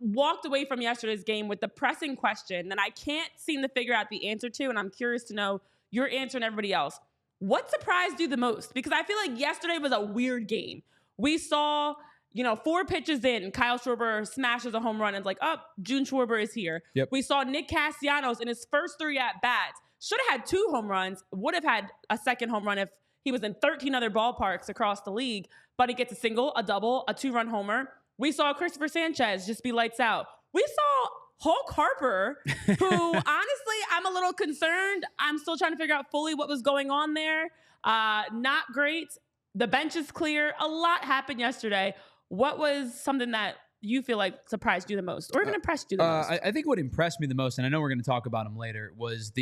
walked away from yesterday's game with the pressing question that I can't seem to figure out the answer to, and I'm curious to know your answer and everybody else. What surprised you the most? Because I feel like yesterday was a weird game. We saw, 4 pitches in, Kyle Schwarber smashes a home run and it's like, oh, June Schwarber is here. Yep. We saw Nick Castellanos in his first 3 at-bats. Should have had 2 home runs, would have had a second home run if he was in 13 other ballparks across the league, but he gets a single, a double, a 2-run homer. We saw Cristopher Sanchez just be lights out. We saw Hulk Harper, who honestly, I'm a little concerned. I'm still trying to figure out fully what was going on there. Not great. The bench is clear. A lot happened yesterday. What was something that you feel like surprised you the most or even impressed you the most? I think what impressed me the most, and I know we're going to talk about him later, was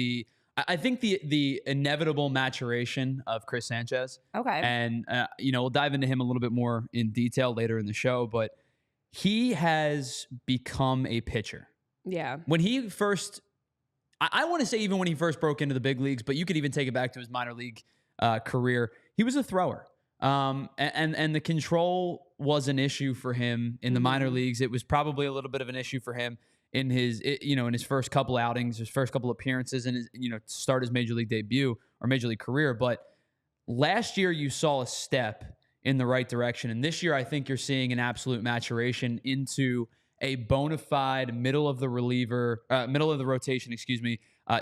I think the inevitable maturation of Chris Sanchez. Okay. And, we'll dive into him a little bit more in detail later in the show, but he has become a pitcher. Yeah. When he first, I want to say even when he first broke into the big leagues, but you could even take it back to his minor league career, he was a thrower. And the control was an issue for him in the minor leagues. It was probably a little bit of an issue for him in his first couple outings, his first couple appearances, and his, start his major league debut or major league career. But last year you saw a step in the right direction, and this year I think you're seeing an absolute maturation into a bona fide middle of the rotation,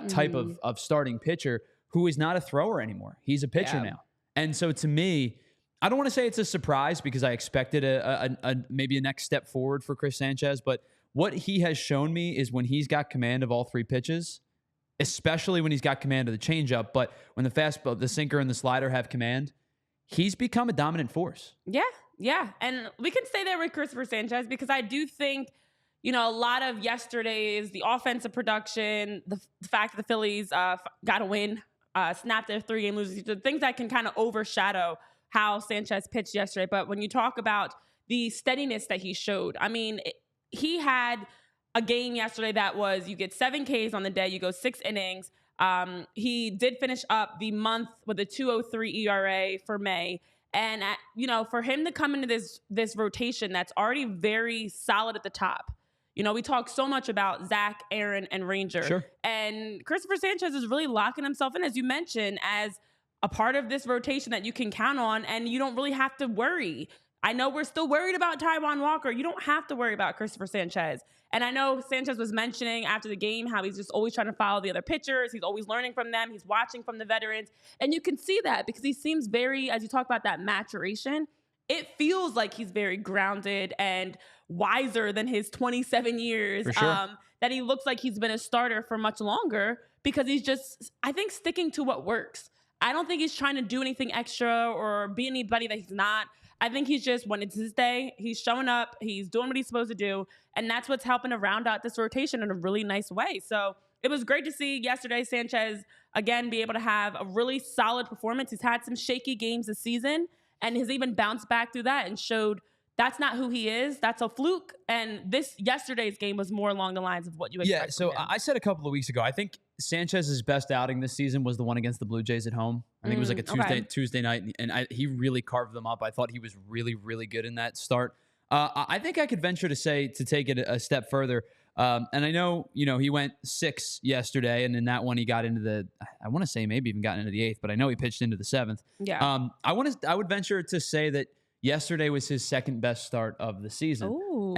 type of starting pitcher who is not a thrower anymore. He's a pitcher now. And so to me, I don't want to say it's a surprise because I expected maybe a next step forward for Chris Sanchez, but what he has shown me is when he's got command of all 3 pitches, especially when he's got command of the changeup, but when the fastball, the sinker, and the slider have command, he's become a dominant force. Yeah. And we can stay there with Cristopher Sanchez because I do think, a lot of yesterday's, the offensive production, the fact that the Phillies got a win, snapped their 3-game losing streak, the things that can kind of overshadow how Sanchez pitched yesterday. But when you talk about the steadiness that he showed, I mean, he had a game yesterday that was, you get 7 Ks on the day, you go 6 innings. He did finish up the month with a 2.03 ERA for May. And, for him to come into this rotation that's already very solid at the top. We talk so much about Zach, Aaron, and Ranger. Sure. And Cristopher Sanchez is really locking himself in, as you mentioned, as a part of this rotation that you can count on, and you don't really have to worry. I know we're still worried about Taijuan Walker. You don't have to worry about Cristopher Sanchez. And I know Sanchez was mentioning after the game how he's just always trying to follow the other pitchers. He's always learning from them. He's watching from the veterans. And you can see that because he seems very, as you talk about that maturation, it feels like he's very grounded and wiser than his 27 years. For sure. That he looks like he's been a starter for much longer because he's just, I think, sticking to what works. I don't think he's trying to do anything extra or be anybody that he's not. I think he's just, when it's his day, he's showing up, he's doing what he's supposed to do, and that's what's helping to round out this rotation in a really nice way. So it was great to see yesterday Sanchez, again, be able to have a really solid performance. He's had some shaky games this season, and has even bounced back through that and showed that's not who he is. That's a fluke. And yesterday's game was more along the lines of what you expect. Yeah, so I said a couple of weeks ago, I think Sanchez's best outing this season was the one against the Blue Jays at home. I think it was like a Tuesday night, and he really carved them up. I thought he was really, really good in that start. I think I could venture to say, to take it a step further, and I know, he went 6 yesterday, and in that one he got into I want to say maybe even got into the 8th, but I know he pitched into the 7th. Yeah. I would venture to say that yesterday was his second best start of the season. Ooh.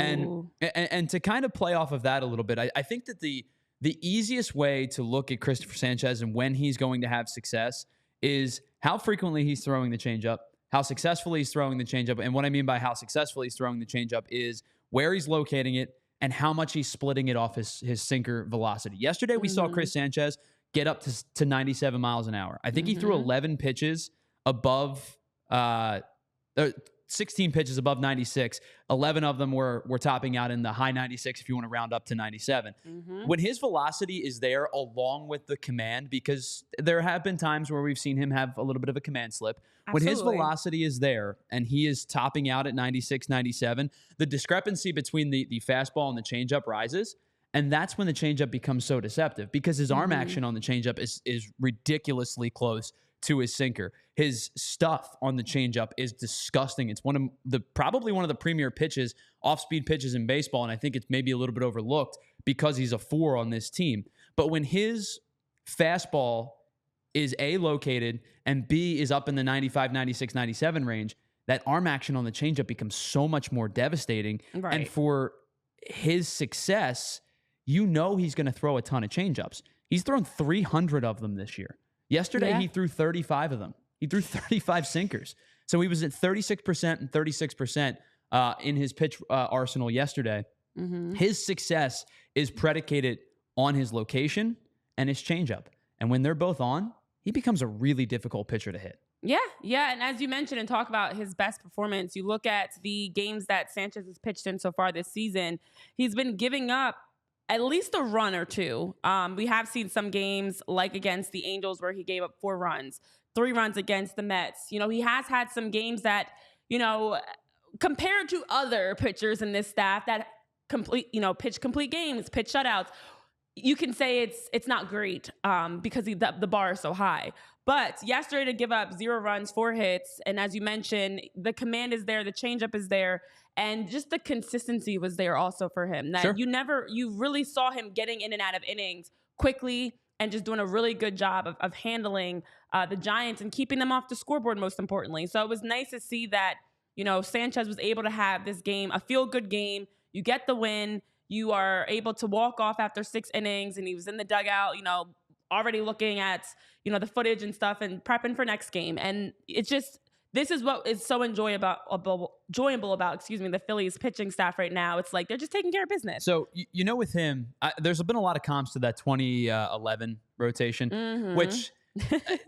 And to kind of play off of that a little bit, I think that the easiest way to look at Cristopher Sanchez and when he's going to have success is how frequently he's throwing the changeup, how successfully he's throwing the changeup. And what I mean by how successfully he's throwing the changeup is where he's locating it and how much he's splitting it off his sinker velocity. Yesterday, we saw Chris Sanchez get up to 97 miles an hour. I think he threw 11 pitches above 16 pitches above 96. 11 of them were topping out in the high 96 if you want to round up to 97. When his velocity is there along with the command, because there have been times where we've seen him have a little bit of a command slip. Absolutely. When his velocity is there and he is topping out at 96, 97, the discrepancy between the fastball and the changeup rises. And that's when the changeup becomes so deceptive because his arm action on the changeup is ridiculously close to his sinker. His stuff on the changeup is disgusting. It's probably one of the premier pitches off-speed pitches in baseball, and I think it's maybe a little bit overlooked because he's a 4 on this team. But when his fastball is A, located, and B, is up in the 95, 96, 97 range, that arm action on the changeup becomes so much more devastating. Right. And for his success, you know he's going to throw a ton of changeups. He's thrown 300 of them this year. Yesterday, he threw 35 of them. He threw 35 sinkers. So he was at 36% and 36% in his pitch arsenal yesterday. Mm-hmm. His success is predicated on his location and his changeup. And when they're both on, he becomes a really difficult pitcher to hit. Yeah. And as you mentioned and talk about his best performance, you look at the games that Sanchez has pitched in so far this season, he's been giving up at least a run or two. We have seen some games like against the Angels where he gave up 4 runs, 3 runs against the Mets. You know, he has had some games that, you know, compared to other pitchers in this staff that pitch complete games, pitch shutouts, you can say it's not great because the bar is so high. But yesterday to give up 0 runs, 4 hits, and as you mentioned, the command is there, the changeup is there, and just the consistency was there also for him. That you really saw him getting in and out of innings quickly and just doing a really good job of handling the Giants and keeping them off the scoreboard, most importantly. So it was nice to see that, you know, Sanchez was able to have this game, a feel-good game. You get the win. You are able to walk off after 6 innings, and he was in the dugout, you know, already looking at, you know, the footage and stuff and prepping for next game. And it's just, this is what is so enjoyable about, the Phillies pitching staff right now. It's like they're just taking care of business. So, you know, with him, there's been a lot of comps to that 2011 rotation, which,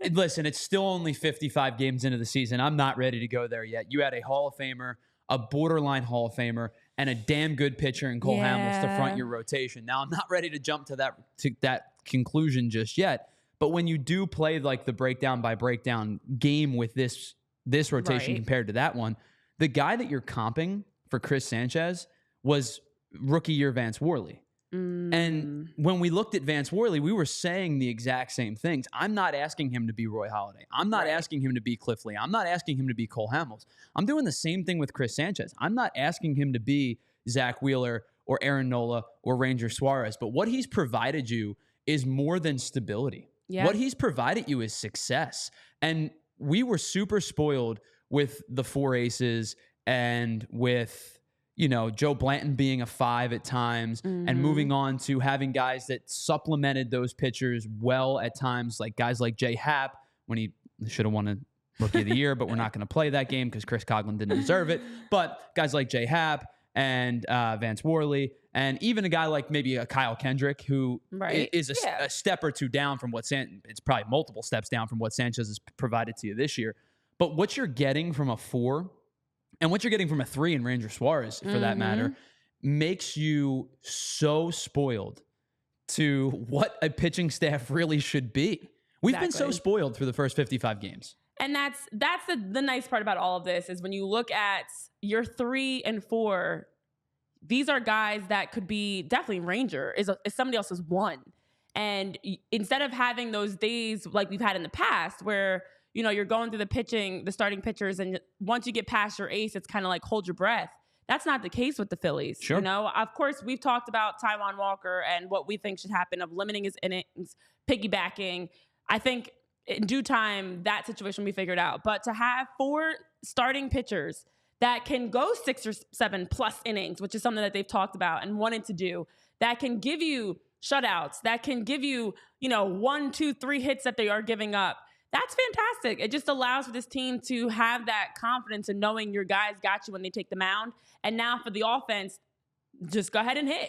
listen, it's still only 55 games into the season. I'm not ready to go there yet. You had a Hall of Famer, a borderline Hall of Famer, and a damn good pitcher in Cole Hamels to front your rotation. Now, I'm not ready to jump to that conclusion just yet. But when you do play like the breakdown by breakdown game with this rotation compared to that one, the guy that you're comping for Chris Sanchez was rookie year Vance Worley. And when we looked at Vance Worley, we were saying the exact same things. I'm not asking him to be Roy Halladay. I'm not asking him to be Cliff Lee. I'm not asking him to be Cole Hamels. I'm doing the same thing with Chris Sanchez. I'm not asking him to be Zach Wheeler or Aaron Nola or Ranger Suarez. But what he's provided you is more than stability. Yeah. What he's provided you is success. And we were super spoiled with the 4 aces and with, you know, Joe Blanton being a 5 at times and moving on to having guys that supplemented those pitchers well at times, like guys like Jay Happ when he should have won a Rookie of the Year, but we're not going to play that game because Chris Coughlin didn't deserve it. But guys like Jay Happ and Vance Worley, and even a guy like maybe a Kyle Kendrick, who is a step or 2 down from what it's probably multiple steps down from what Sanchez has provided to you this year. But what you're getting from a 4 and what you're getting from a 3 in Ranger Suarez, for that matter, makes you so spoiled to what a pitching staff really should be. We've been so spoiled through the first 55 games. And that's the nice part about all of this is when you look at your 3 and 4, these are guys that could be definitely Ranger is somebody else's 1. And instead of having those days like we've had in the past where, you know, you're going through the starting pitchers, and once you get past your ace, it's kind of like hold your breath. That's not the case with the Phillies. Sure. You know, of course, we've talked about Taijuan Walker and what we think should happen of limiting his innings, piggybacking. I think in due time, that situation will be figured out. But to have 4 starting pitchers that can go 6 or 7 plus innings, which is something that they've talked about and wanted to do, that can give you shutouts, that can give you, you know, 1, 2, 3 hits that they are giving up. That's fantastic. It just allows for this team to have that confidence in knowing your guys got you when they take the mound. And now for the offense, just go ahead and hit.